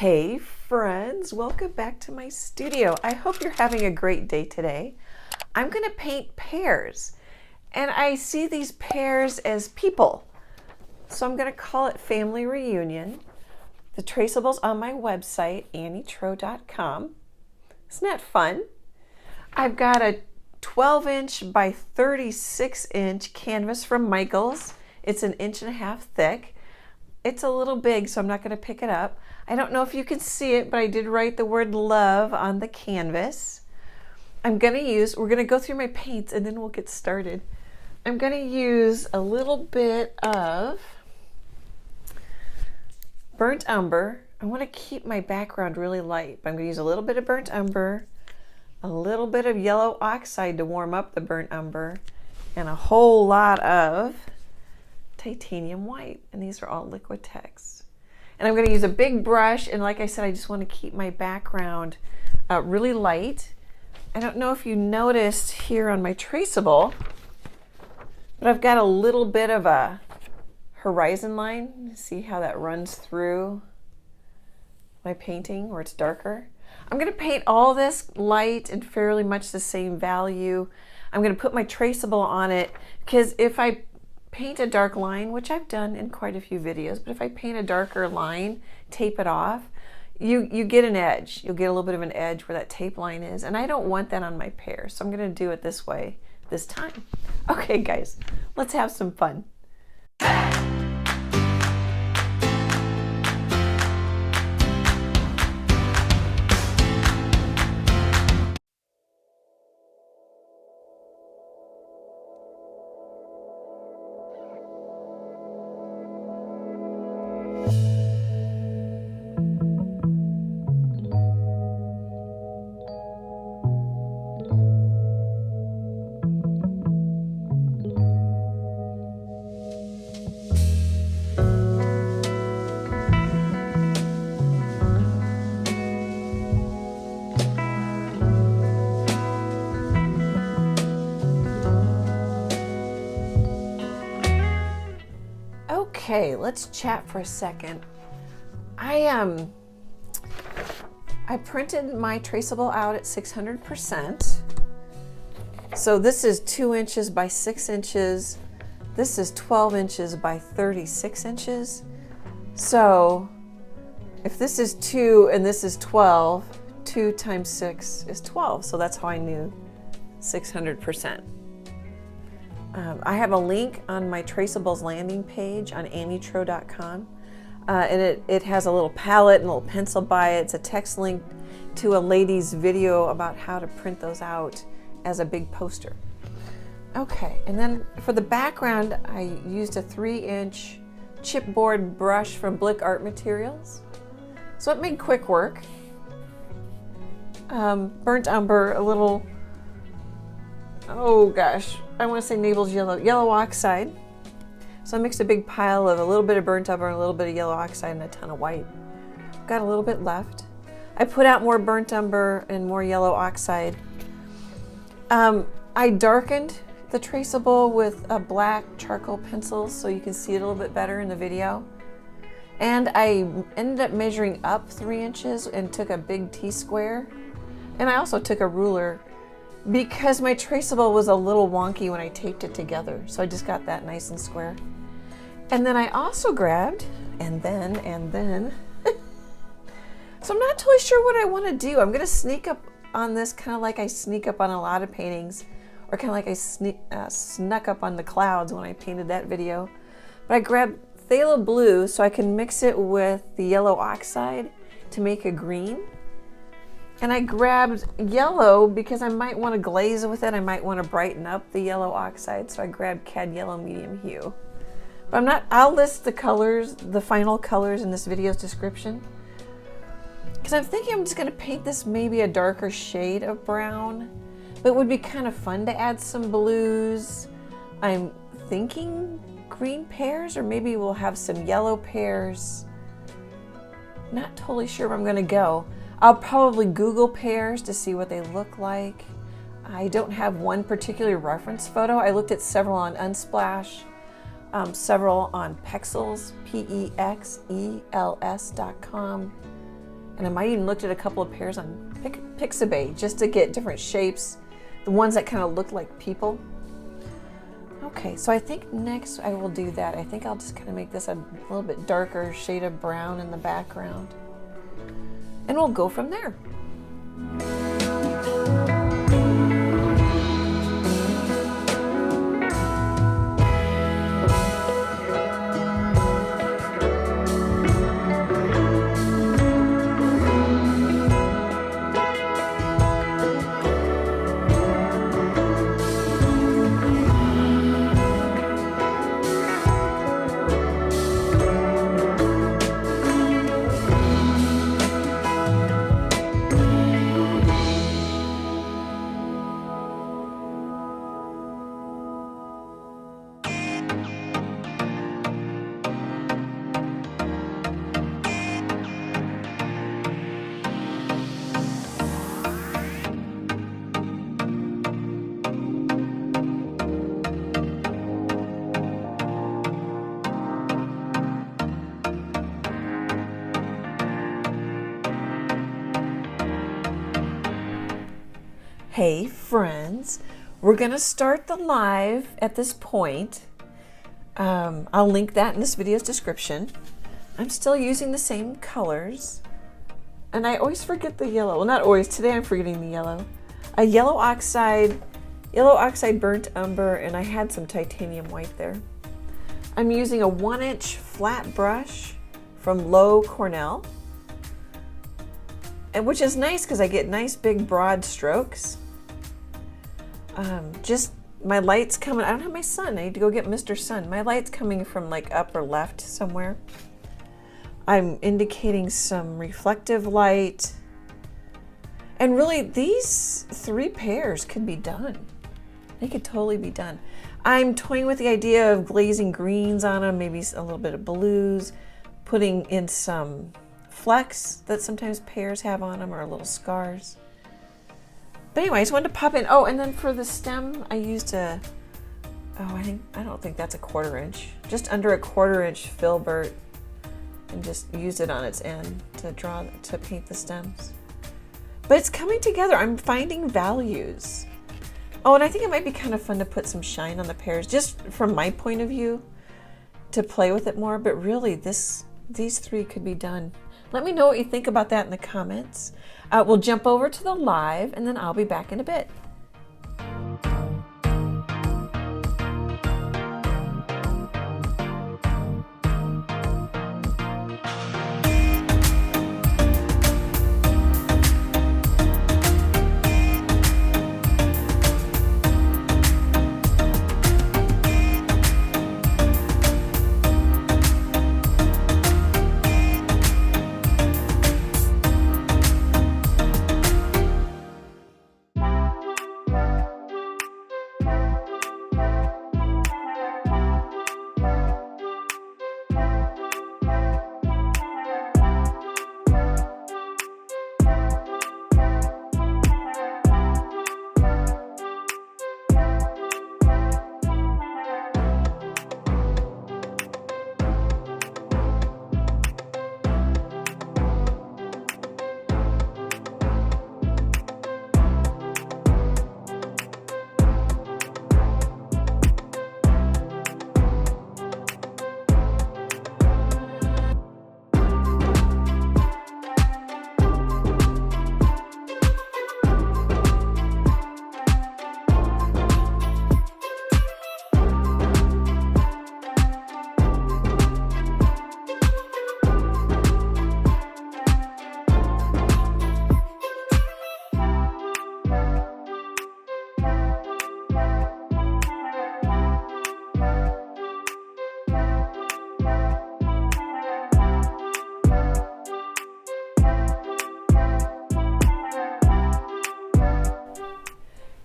Hey friends, welcome back to my studio. I hope you're having a great day today. I'm going to paint pears, and I see these pears as people. So I'm going to call it Family Reunion. The traceable's on my website, annietroe.com. Isn't that fun? I've got a 12-inch by 36-inch canvas from Michaels. It's 1.5 inches thick. It's a little big, so I'm not going to pick it up. I don't know if you can see it, but I did write the word love on the canvas. We're going to go through my paints and then we'll get started. I'm going to use a little bit of Burnt Umber. I want to keep my background really light, but I'm going to use a little bit of Burnt Umber, a little bit of yellow oxide to warm up the Burnt Umber, and a whole lot of titanium white, and these are all Liquitex. And I'm going to use a big brush, and like I said, I just want to keep my background really light. I don't know if you noticed here on my traceable, but I've got a little bit of a horizon line. See how that runs through my painting where it's darker? I'm going to paint all this light and fairly much the same value. I'm going to put my traceable on it because if I paint a dark line, which I've done in quite a few videos, but if I paint a darker line, tape it off, you get an edge. You'll get a little bit of an edge where that tape line is, and I don't want that on my pear, so I'm going to do it this way this time. Okay guys, let's have some fun. Okay, let's chat for a second. I printed my traceable out at 600%. So this is 2 inches by 6 inches. This is 12 inches by 36 inches. So if this is 2 and this is 12, 2 times 6 is 12. So that's how I knew 600%. I have a link on my Traceables landing page on annietroe.com, and it has a little palette and a little pencil by it. It's a text link to a lady's video about how to print those out as a big poster. Okay, and then for the background, I used a 3-inch chipboard brush from Blick Art Materials. So it made quick work. Burnt Umber, a little, oh gosh, I want to say Naples yellow oxide. So I mixed a big pile of a little bit of burnt umber, a little bit of yellow oxide, and a ton of white. Got a little bit left. I put out more burnt umber and more yellow oxide. I darkened the traceable with a black charcoal pencil so you can see it a little bit better in the video. And I ended up measuring up 3 inches and took a big T-square. And I also took a ruler because my traceable was a little wonky when I taped it together. So I just got that nice and square. And then I also grabbed, and then. So I'm not totally sure what I want to do. I'm going to sneak up on this kind of like I sneak up on a lot of paintings, or kind of like I snuck up on the clouds when I painted that video. But I grabbed phthalo blue so I can mix it with the yellow oxide to make a green. And I grabbed yellow because I might want to glaze with it. I might want to brighten up the yellow oxide. So I grabbed Cad Yellow Medium Hue. But I'll list the colors, the final colors in this video's description. Because I'm thinking I'm just going to paint this maybe a darker shade of brown. But it would be kind of fun to add some blues. I'm thinking green pears, or maybe we'll have some yellow pears. Not totally sure where I'm going to go. I'll probably Google pears to see what they look like. I don't have one particular reference photo. I looked at several on Unsplash, several on Pexels, Pexels.com. And I might even looked at a couple of pears on Pixabay just to get different shapes, the ones that kind of look like people. Okay, so I think next I will do that. I think I'll just kind of make this a little bit darker shade of brown in the background. And we'll go from there. Hey friends, we're gonna start the live at this point. I'll link that in this video's description. I'm still using the same colors. And I always forget the yellow. Well, not always, today I'm forgetting the yellow. A yellow oxide burnt umber, and I had some titanium white there. I'm using a 1-inch flat brush from Low Cornell. And which is nice because I get nice big broad strokes. Just my light's coming. I don't have my sun. I need to go get Mr. Sun. My light's coming from like upper left somewhere. I'm indicating some reflective light. And really, these 3 pears could be done. They could totally be done. I'm toying with the idea of glazing greens on them, maybe a little bit of blues, putting in some flecks that sometimes pears have on them, or little scars. But anyway, I just wanted to pop in. Oh, and then for the stem, I used I don't think that's a 1/4 inch, just under a 1/4 inch filbert, and just used it on its end to paint the stems. But it's coming together. I'm finding values. Oh, and I think it might be kind of fun to put some shine on the pears, just from my point of view, to play with it more. But really, these 3 could be done. Let me know what you think about that in the comments. We'll jump over to the live, and then I'll be back in a bit.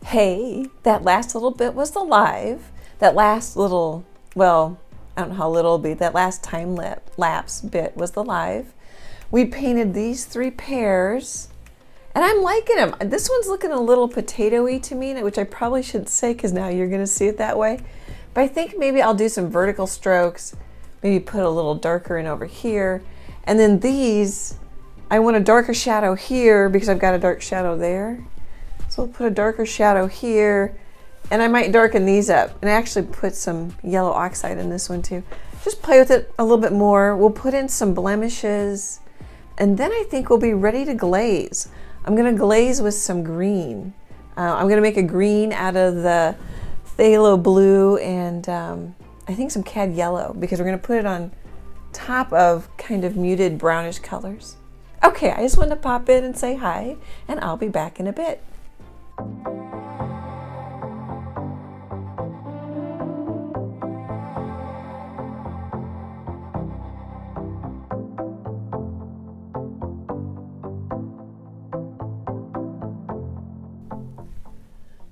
Hey, that last little bit was the live. That last little, well, I don't know how little it'll be, that last time lapse bit was the live. We painted these 3 pears, and I'm liking them. This one's looking a little potato-y to me, which I probably shouldn't say because now you're going to see it that way. But I think maybe I'll do some vertical strokes, maybe put a little darker in over here. And then these, I want a darker shadow here because I've got a dark shadow there. So we'll put a darker shadow here, and I might darken these up and actually put some yellow oxide in this one too. Just play with it a little bit more. We'll put in some blemishes, and then I think we'll be ready to glaze. I'm gonna glaze with some green. I'm gonna make a green out of the phthalo blue and I think some cad yellow, because we're gonna put it on top of kind of muted brownish colors. Okay, I just wanted to pop in and say hi, and I'll be back in a bit.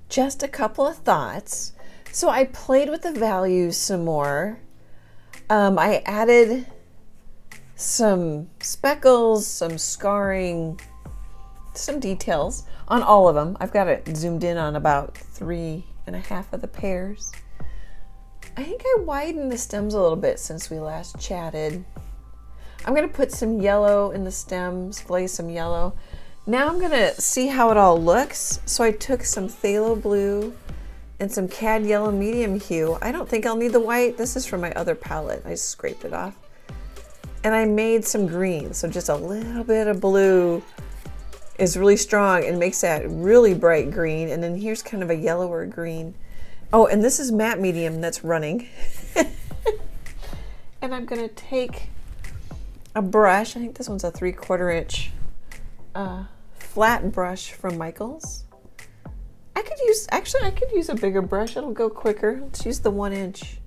Just a couple of thoughts. So I played with the values some more. I added some speckles, some scarring, some details on all of them. I've got it zoomed in on about 3.5 of the pears. I think I widened the stems a little bit since we last chatted. I'm gonna put some yellow in the stems, glaze some yellow. Now I'm gonna see how it all looks. So I took some phthalo blue and some cad yellow medium hue. I don't think I'll need the white. This is from my other palette. I just scraped it off. And I made some green. So just a little bit of blue is really strong and makes that really bright green. And then here's kind of a yellower green. Oh, and this is matte medium that's running. And I'm gonna take a brush. I think this one's a 3/4 inch flat brush from Michaels. I could use a bigger brush. It'll go quicker. Let's use the 1 inch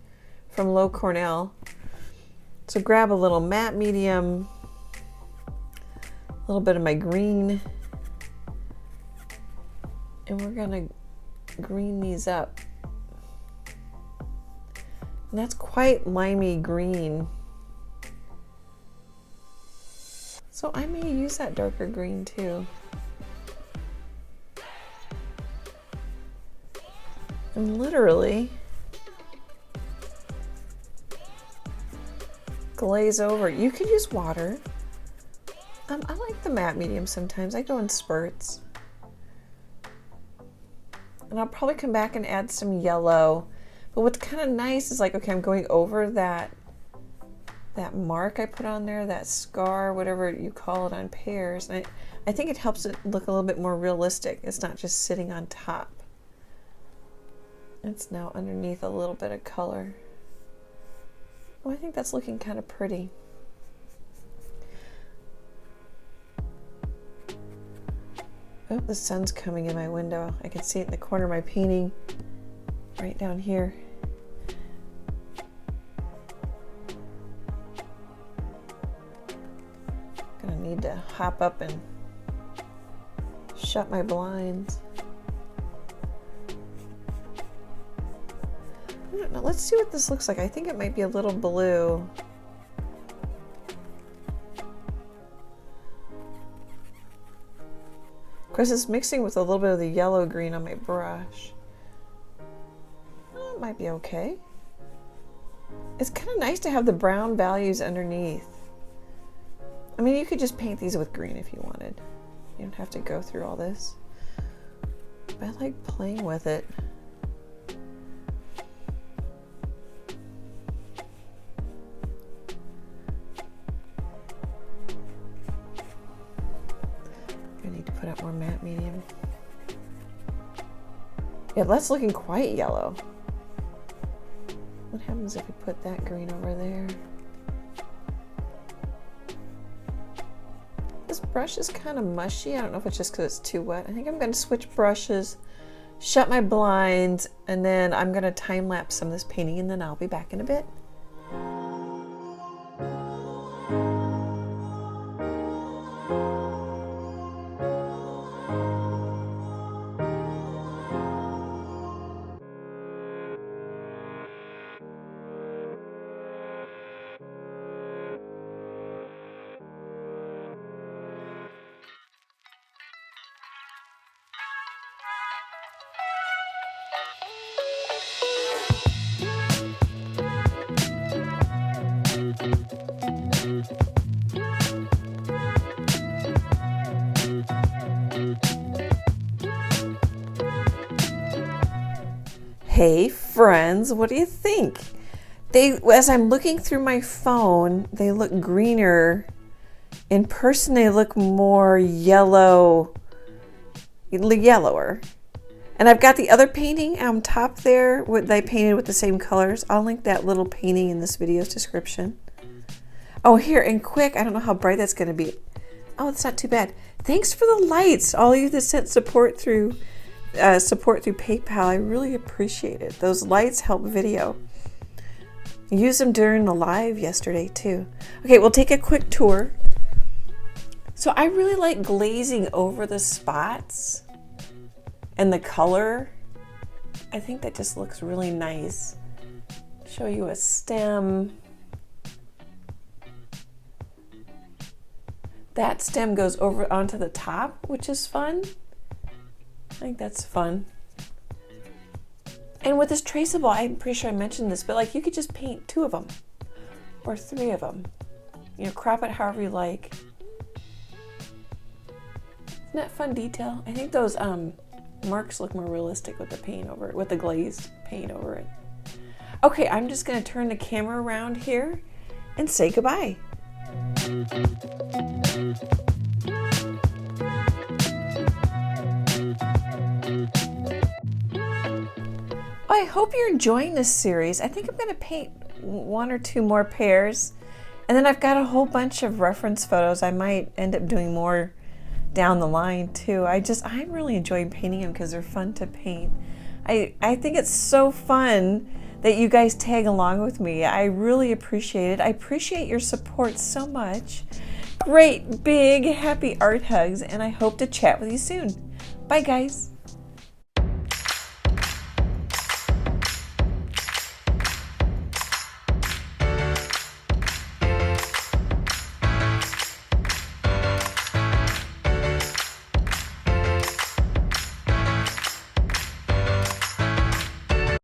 from Low Cornell. So grab a little matte medium, a little bit of my green, and we're gonna green these up. And that's quite limey green. So I may use that darker green too. And literally glaze over. You could use water. I like the matte medium sometimes. I go in spurts. And I'll probably come back and add some yellow. But what's kind of nice is like, okay, I'm going over that mark I put on there, that scar, whatever you call it on pears. And I think it helps it look a little bit more realistic. It's not just sitting on top. It's now underneath a little bit of color. Oh, I think that's looking kind of pretty. Oh, the sun's coming in my window. I can see it in the corner of my painting, right down here. Gonna need to hop up and shut my blinds. I don't know, let's see what this looks like. I think it might be a little blue. Of course, it's mixing with a little bit of the yellow green on my brush. Well, it might be okay. It's kind of nice to have the brown values underneath. I mean, you could just paint these with green if you wanted. You don't have to go through all this. But I like playing with it. I need to put out more matte medium. Yeah, that's looking quite yellow. What happens if we put that green over there? This brush is kind of mushy. I don't know if it's just because it's too wet. I think I'm going to switch brushes, shut my blinds, and then I'm going to time lapse some of this painting, and then I'll be back in a bit. Hey friends, what do you think? As I'm looking through my phone, they look greener. In person, they look more yellower. And I've got the other painting on top there that I painted with the same colors. I'll link that little painting in this video's description. Oh, here, and quick, I don't know how bright that's going to be. Oh, it's not too bad. Thanks for the lights. All of you that sent support through PayPal. I really appreciate it. Those lights help video. Use them during the live yesterday too. Okay, we'll take a quick tour. So I really like glazing over the spots and the color. I think that just looks really nice. Show you a stem. That stem goes over onto the top, which is fun. I think that's fun. And with this traceable, I'm pretty sure I mentioned this, but like you could just paint 2 of them or 3 of them. You know, crop it however you like. Isn't that fun detail? I think those marks look more realistic with the paint over it, with the glazed paint over it. Okay, I'm just gonna turn the camera around here and say goodbye. I hope you're enjoying this series. I think I'm going to paint 1 or 2 more pears, and then I've got a whole bunch of reference photos. I might end up doing more down the line too. I'm really enjoying painting them because they're fun to paint. I think it's so fun that you guys tag along with me. I really appreciate it. I appreciate your support so much. Great big happy art hugs, and I hope to chat with you soon. Bye guys.